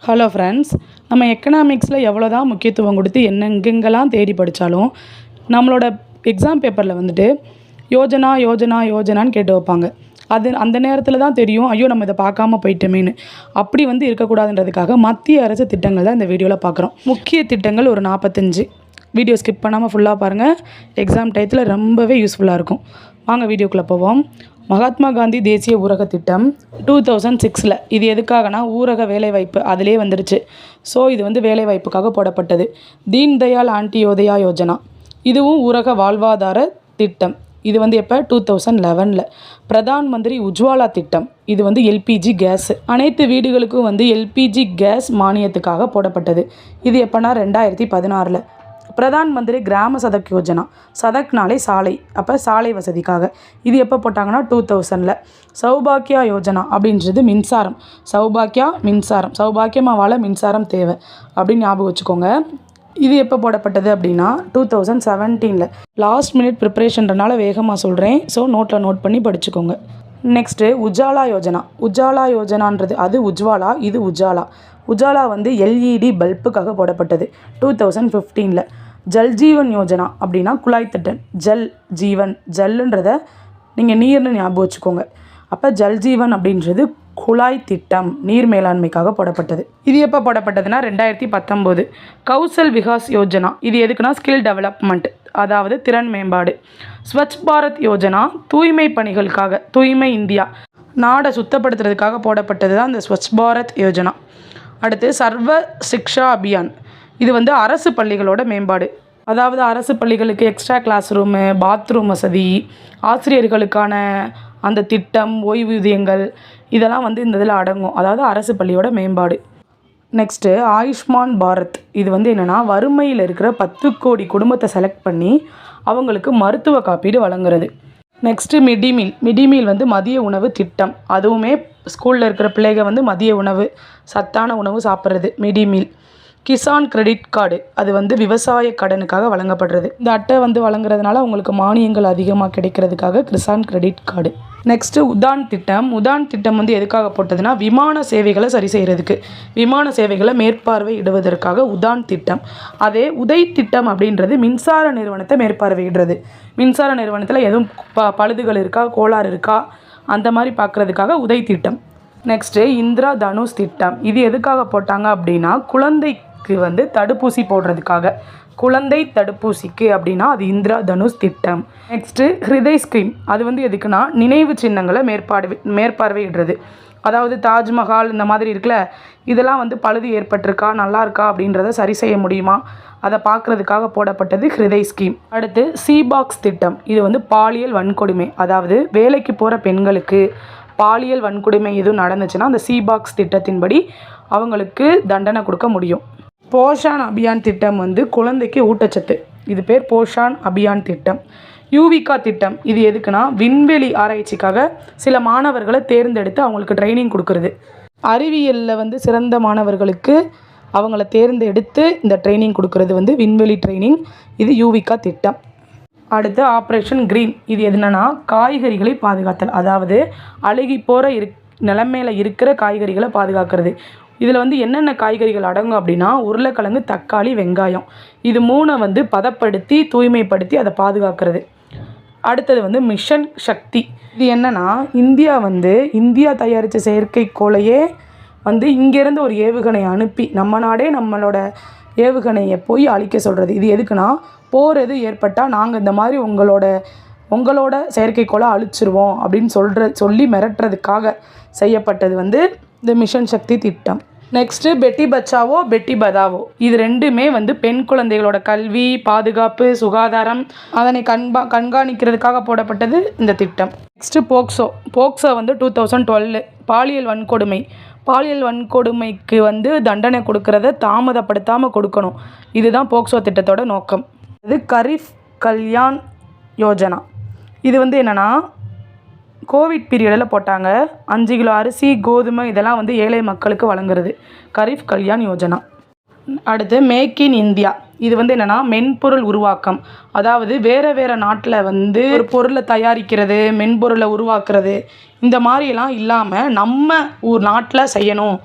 Hello friends, நம்ம எக்கனாமிக்ஸில் எவ்வளோ தான் முக்கியத்துவம் கொடுத்து எங்கெங்கெல்லாம் தேடி படித்தாலும் நம்மளோட எக்ஸாம் பேப்பரில் வந்துட்டு யோஜனா யோஜனா யோஜனான்னு கேட்டு வைப்பாங்க. அந்த நேரத்தில் தான் தெரியும், ஐயோ நம்ம இதை பார்க்காம போயிட்டோமேன்னு. அப்படி இருக்கக்கூடாதுன்றதுக்காக மத்திய அரசு திட்டங்கள் தான் இந்த வீடியோவில் பார்க்குறோம். முக்கிய திட்டங்கள் ஒரு 45. வீடியோ ஸ்கிப் பண்ணாமல் ஃபுல்லாக பாருங்கள். எக்ஸாம் டயத்தில் ரொம்பவே யூஸ்ஃபுல்லாக இருக்கும். வாங்க வீடியோக்குள்ளே போவோம். மகாத்மா காந்தி தேசிய ஊரக திட்டம் 2006 இது எதுக்காகனா ஊரக வேலைவாய்ப்பு அதிலே வந்துடுச்சு. ஸோ இது வேலைவாய்ப்புக்காக போடப்பட்டது. தீன் தயாள் ஆண்டியோதயா யோஜனா இதுவும் ஊரக வாழ்வாதார திட்டம். இது எப்போ 2011. பிரதான் மந்திரி உஜ்வாலா திட்டம் இது எல்பிஜி கேஸ். அனைத்து வீடுகளுக்கும் எல்பிஜி கேஸ் மானியத்துக்காக போடப்பட்டது. இது எப்போனா 2016. பிரதான் மந்திரி கிராம சதக் யோஜனா, சதக்னாலே சாலை, அப்போ சாலை வசதிக்காக. இது எப்போ போட்டாங்கன்னா 2000. சௌபாக்கியா யோஜனா அப்படின்றது மின்சாரம். மின்சாரம், சௌபாக்கியமாக வாழ மின்சாரம் தேவை அப்படின்னு ஞாபகம் வச்சுக்கோங்க. இது எப்போ போடப்பட்டது அப்படின்னா 2017. லாஸ்ட் மினிட் ப்ரிப்ரேஷன்றனால வேகமாக சொல்கிறேன். ஸோ நோட்டில் நோட் பண்ணி படிச்சுக்கோங்க. நெக்ஸ்ட்டு உஜாலா யோஜனா. உஜாலா யோஜனான்றது அது உஜ்வாலா, இது உஜாலா. உஜாலா எல்இடி பல்புக்காக போடப்பட்டது 2015. ஜல்ஜீவன் யோஜனா அப்படின்னா குழாய் திட்டம். ஜல்லுன்றதை நீங்கள் நீர்னு ஞாபகம் வச்சுக்கோங்க. அப்போ ஜல்ஜீவன் அப்படின்றது குழாய் திட்டம், நீர் மேலாண்மைக்காக போடப்பட்டது. இது எப்போ போடப்பட்டதுன்னா 2019. கௌசல் விகாஸ் யோஜனா இது எதுக்குன்னா ஸ்கில் டெவலப்மெண்ட், அதாவது திறன் மேம்பாடு. ஸ்வச் பாரத் யோஜனா தூய்மை பணிகளுக்காக, தூய்மை இந்தியா நாடை சுத்தப்படுத்துறதுக்காக போடப்பட்டது தான் இந்த ஸ்வச் பாரத் யோஜனா. அடுத்து சர்வ சிக்ஷா அபியான் இது அரசு பள்ளிகளோட மேம்பாடு. அதாவது அரசு பள்ளிகளுக்கு எக்ஸ்ட்ரா கிளாஸ் ரூமு, பாத்ரூம் வசதி, ஆசிரியர்களுக்கான அந்த திட்டம், ஓய்வூதியங்கள் இதெல்லாம் இந்த இதில் அடங்கும். அதாவது அரசு பள்ளியோட மேம்பாடு. நெக்ஸ்ட்டு ஆயுஷ்மான் பாரத் இது என்னென்னா வறுமையில் இருக்கிற 10 கோடி குடும்பத்தை செலக்ட் பண்ணி அவங்களுக்கு மருத்துவ காப்பீடு வழங்குறது. நெக்ஸ்ட்டு மிடிமீல் மதிய உணவு திட்டம். அதுவுமே ஸ்கூலில் இருக்கிற பிள்ளைங்க மதிய உணவு, சத்தான உணவு சாப்பிட்றது மிடிமீல். கிசான் கிரெடிட் கார்டு அது விவசாய கடனுக்காக வழங்கப்படுறது. இந்த அட்டை வழங்குறதுனால அவங்களுக்கு மானியங்கள் அதிகமாக கிடைக்கிறதுக்காக Kisan credit card. Next Udan திட்டம் எதுக்காக போட்டதுன்னா விமான சேவைகளை சரி செய்கிறதுக்கு, விமான சேவைகளை மேற்பார்வையிடுவதற்காக உதான் திட்டம். அதே உதய் திட்டம் அப்படின்றது மின்சார நிறுவனத்தை மேற்பார்வையிடுறது. மின்சார நிறுவனத்தில் எதுவும் பழுதுகள் இருக்கா, கோளாறு இருக்கா அந்த மாதிரி பார்க்குறதுக்காக உதய் திட்டம். நெக்ஸ்ட்டு இந்திரா தனுஷ் திட்டம் இது எதுக்காக போட்டாங்க அப்படின்னா குழந்தைக்கு தடுப்பூசி போடுறதுக்காக, குழந்தை தடுப்பூசிக்கு அப்படின்னா அது இந்திரா தனுஷ் திட்டம். நெக்ஸ்ட்டு ஹிருதய் ஸ்கீம் அது எதுக்குன்னா நினைவு சின்னங்களை மேற்பார்வையிடுறது. அதாவது தாஜ்மஹால் இந்த மாதிரி இருக்குல்ல, இதெல்லாம் பழுது ஏற்பட்டிருக்கா, நல்லா இருக்கா அப்படின்றத சரி செய்ய முடியுமா, அதை பார்க்குறதுக்காக போடப்பட்டது ஹிருதய் ஸ்கீம். அடுத்து சிபாக்ஸ் திட்டம் இது பாலியல் வன்கொடுமை, அதாவது வேலைக்கு போகிற பெண்களுக்கு பாலியல் வன்கொடுமை எதுவும் நடந்துச்சுன்னா அந்த சிபாக்ஸ் திட்டத்தின்படி அவங்களுக்கு தண்டனை கொடுக்க முடியும். போஷான் அபியான் திட்டம் குழந்தைக்கு ஊட்டச்சத்து, இது பேர் போஷான் அபியான் திட்டம். யூவிகா திட்டம் இது எதுக்குன்னா விண்வெளி ஆராய்ச்சிக்காக சில மாணவர்களை தேர்ந்தெடுத்து அவங்களுக்கு ட்ரைனிங் கொடுக்குறது. அறிவியலில் சிறந்த மாணவர்களுக்கு அவங்கள தேர்ந்தெடுத்து இந்த ட்ரைனிங் கொடுக்குறது விண்வெளி ட்ரைனிங். இது யூவிகா திட்டம். அடுத்து ஆப்ரேஷன் க்ரீன் இது என்னென்னா காய்கறிகளை பாதுகாத்தல், அதாவது அழுகி போகிற நிலைமையில் இருக்கிற காய்கறிகளை பாதுகாக்கிறது. இதில் என்னென்ன காய்கறிகள் அடங்கும் அப்படின்னா உருளைக்கிழங்கு, தக்காளி, வெங்காயம். இது 3 பதப்படுத்தி தூய்மைப்படுத்தி அதை பாதுகாக்கிறது. அடுத்தது மிஷன் சக்தி இது என்னென்னா இந்தியா தயாரித்த செயற்கைக்கோளையே இங்கேருந்து ஒரு ஏவுகணை அனுப்பி நம்ம நாடே நம்மளோட ஏவுகணையை போய் அழிக்க சொல்கிறது. இது எதுக்குன்னா போர் எது ஏற்பட்டால் நாங்கள் இந்த மாதிரி உங்களோட செயற்கைக்கோளை அழிச்சிருவோம் அப்படின்னு சொல்லி மிரட்டுறதுக்காக செய்யப்பட்டது இந்த மிஷன் சக்தி திட்டம். நெக்ஸ்ட்டு பெட்டி பச்சாவோ பெட்டி பதாவோ இது ரெண்டுமே பெண் குழந்தைகளோட கல்வி, பாதுகாப்பு, சுகாதாரம் அதனை கண்காணிக்கிறதுக்காக போடப்பட்டது இந்த திட்டம். நெக்ஸ்ட்டு போக்சோ 2012 பாலியல் வன்கொடுமைக்கு தண்டனை கொடுக்கறத தாமதப்படுத்தாமல் கொடுக்கணும். இதுதான் போக்சோ திட்டத்தோட நோக்கம். இது கரீஃப் கல்யாண் யோஜனா இது என்னென்னா கோவிட் பீரியடில் போட்டாங்க. 5 கிலோ அரிசி, கோதுமை இதெல்லாம் ஏழை மக்களுக்கு வழங்குறது கரீஃப் கல்யாண் யோஜனா. அடுத்து மேக் இன் இந்தியா இது என்னென்னா மென்பொருள் உருவாக்கம், அதாவது வேறு நாட்டில் ஒரு பொருளை தயாரிக்கிறது, மென்பொருளை உருவாக்குறது இந்த மாதிரிலாம் இல்லாமல் நம்ம ஒரு நாட்டில் செய்யணும்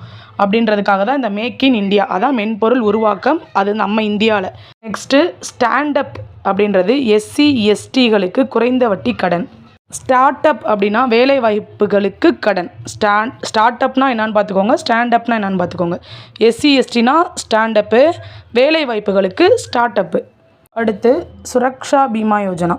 அப்படின்றதுக்காக தான் இந்த மேக் இன் இந்தியா, அதான் மென்பொருள் உருவாக்கம், அது நம்ம இந்தியாவில். நெக்ஸ்ட்டு ஸ்டாண்டப் அப்படின்றது எஸ்சி எஸ்டிகளுக்கு குறைந்த வட்டி கடன். ஸ்டார்ட் அப் அப்படின்னா வேலை வாய்ப்புகளுக்கு கடன். ஸ்டார்ட் அப்னா என்னென்னு பார்த்துக்கோங்க, ஸ்டாண்டப்னா என்னென்னு பார்த்துக்கோங்க. எஸ்சி எஸ்டினா ஸ்டாண்டப்பு, வேலை வாய்ப்புகளுக்கு ஸ்டார்ட் அப்பு. அடுத்து சுரக்ஷா பீமா யோஜனா.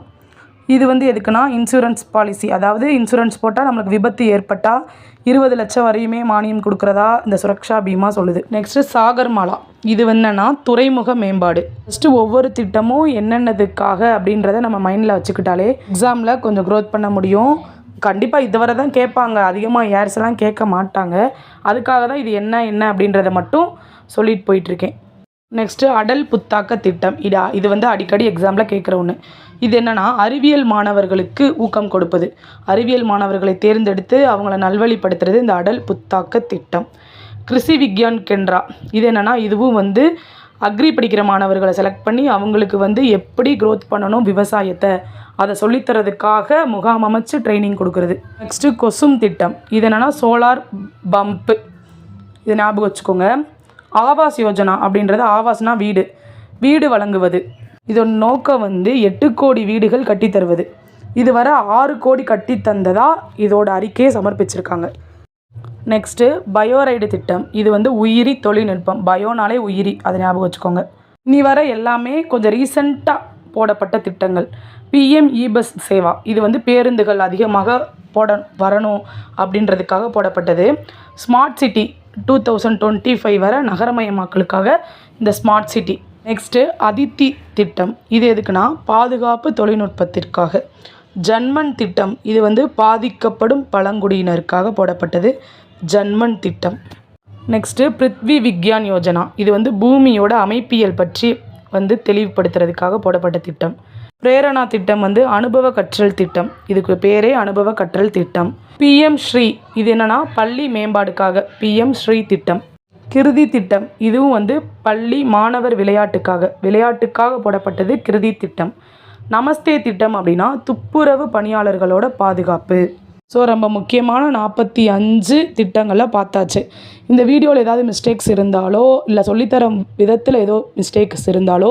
இது வந்து எதுக்குன்னா இன்சூரன்ஸ் பாலிசி, அதாவது இன்சூரன்ஸ் போட்டால் நம்மளுக்கு விபத்து ஏற்பட்டால் 20 லட்சம் வரையுமே மானியம் கொடுக்குறதா இந்த சுரக்ஷா பீமா சொல்லுது. நெக்ஸ்ட்டு சாகர்மாலா, இது என்னென்னா துறைமுக மேம்பாடு. ஃபஸ்ட்டு ஒவ்வொரு திட்டமும் என்னென்னதுக்காக அப்படின்றத நம்ம மைண்டில் வச்சுக்கிட்டாலே எக்ஸாமில் கொஞ்சம் க்ரோத் பண்ண முடியும். கண்டிப்பாக இதுவரை தான் கேட்பாங்க, அதிகமாக ஏர்ஸ்லாம் கேட்க மாட்டாங்க. அதுக்காக தான் இது என்ன அப்படின்றத மட்டும் சொல்லிட்டு போயிட்டுருக்கேன். நெக்ஸ்ட்டு அடல் புத்தாக்க திட்டம். இது வந்து அடிக்கடி எக்ஸாமில் கேட்குற ஒன்று. இது என்னென்னா அறிவியல் மாணவர்களுக்கு ஊக்கம் கொடுப்பது. அறிவியல் மாணவர்களை தேர்ந்தெடுத்து அவங்கள நல்வழிப்படுத்துறது இந்த அடல் புத்தாக்க திட்டம். கிருஷி விக்யான் கேந்திரா, இது என்னென்னா இதுவும் வந்து அக்ரி படிக்கிற மாணவர்களை செலக்ட் பண்ணி அவங்களுக்கு வந்து எப்படி க்ரோத் பண்ணணும் விவசாயத்தை அதை சொல்லித்தரதுக்காக முகாம் அமைச்சு ட்ரைனிங் கொடுக்குறது. நெக்ஸ்ட்டு கொசும் திட்டம். இது என்னென்னா சோலார் பம்ப்பு, இது ஞாபகம் வச்சுக்கோங்க. ஆவாஸ் யோஜனா அப்படின்றது, ஆவாஸ்னா வீடு வழங்குவது. இதோட நோக்கம் வந்து 8 கோடி வீடுகள் கட்டித்தருவது. இதுவரை 6 கோடி கட்டி தந்ததா இதோட அறிக்கையை சமர்ப்பிச்சிருக்காங்க. நெக்ஸ்ட்டு பயோரைடு திட்டம். இது வந்து உயிரி தொழில்நுட்பம், பயோனாலே உயிரி, அதை ஞாபகம் வச்சுக்கோங்க. இனி வர எல்லாமே கொஞ்சம் ரீசண்டாக போடப்பட்ட திட்டங்கள். பிஎம் இபஸ் சேவா, இது வந்து பேருந்துகள் அதிகமாக வரணும் அப்படின்றதுக்காக போடப்பட்டது. ஸ்மார்ட் சிட்டி 2025 வரை நகரமயமாக்கலுக்காக இந்த ஸ்மார்ட் சிட்டி. நெக்ஸ்ட்டு அதித்தி திட்டம், இது எதுக்குன்னா பாதுகாப்பு தொழில்நுட்பத்திற்காக. ஜன்மன் திட்டம், இது வந்து பாதிக்கப்படும் பழங்குடியினருக்காக போடப்பட்டது, ஜன்மன் திட்டம். நெக்ஸ்ட்டு பிருத்வி விக்யான் யோஜனா, இது வந்து பூமியோட அமைப்பியல் பற்றி வந்து தெளிவுபடுத்துறதுக்காக போடப்பட்ட திட்டம். பிரேரணா திட்டம் வந்து அனுபவ கற்றல் திட்டம், இதுக்கு பேரே அனுபவ கற்றல் திட்டம். பிஎம் ஸ்ரீ, இது என்னென்னா பள்ளி மேம்பாடுக்காக பிஎம் ஸ்ரீ திட்டம். கிருதி திட்டம், இதுவும் வந்து பள்ளி மாணவர் விளையாட்டுக்காக போடப்பட்டது, கிருதி திட்டம். நமஸ்தே திட்டம் அப்படின்னா துப்புரவு பணியாளர்களோட பாதுகாப்பு. ஸோ ரொம்ப முக்கியமான 45 திட்டங்களை பார்த்தாச்சு. இந்த வீடியோவில் ஏதாவது மிஸ்டேக்ஸ் இருந்தாலோ இல்லை சொல்லித்தர விதத்தில் ஏதோ மிஸ்டேக்ஸ் இருந்தாலோ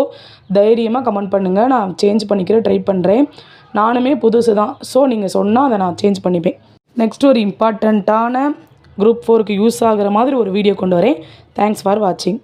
தைரியமாக கமெண்ட் பண்ணுங்கள், நான் சேஞ்ச் பண்ணிக்கிற ட்ரை பண்ணுறேன். நானுமே புதுசு தான், ஸோ நீங்கள் சொன்னால் அதை நான் சேஞ்ச் பண்ணிப்பேன். நெக்ஸ்ட் ஒரு இம்பார்ட்டண்ட்டான குரூப் 4க்கு யூஸ் ஆகிற மாதிரி ஒரு வீடியோ கொண்டு வரேன். தேங்க்ஸ் ஃபார் வாட்சிங்.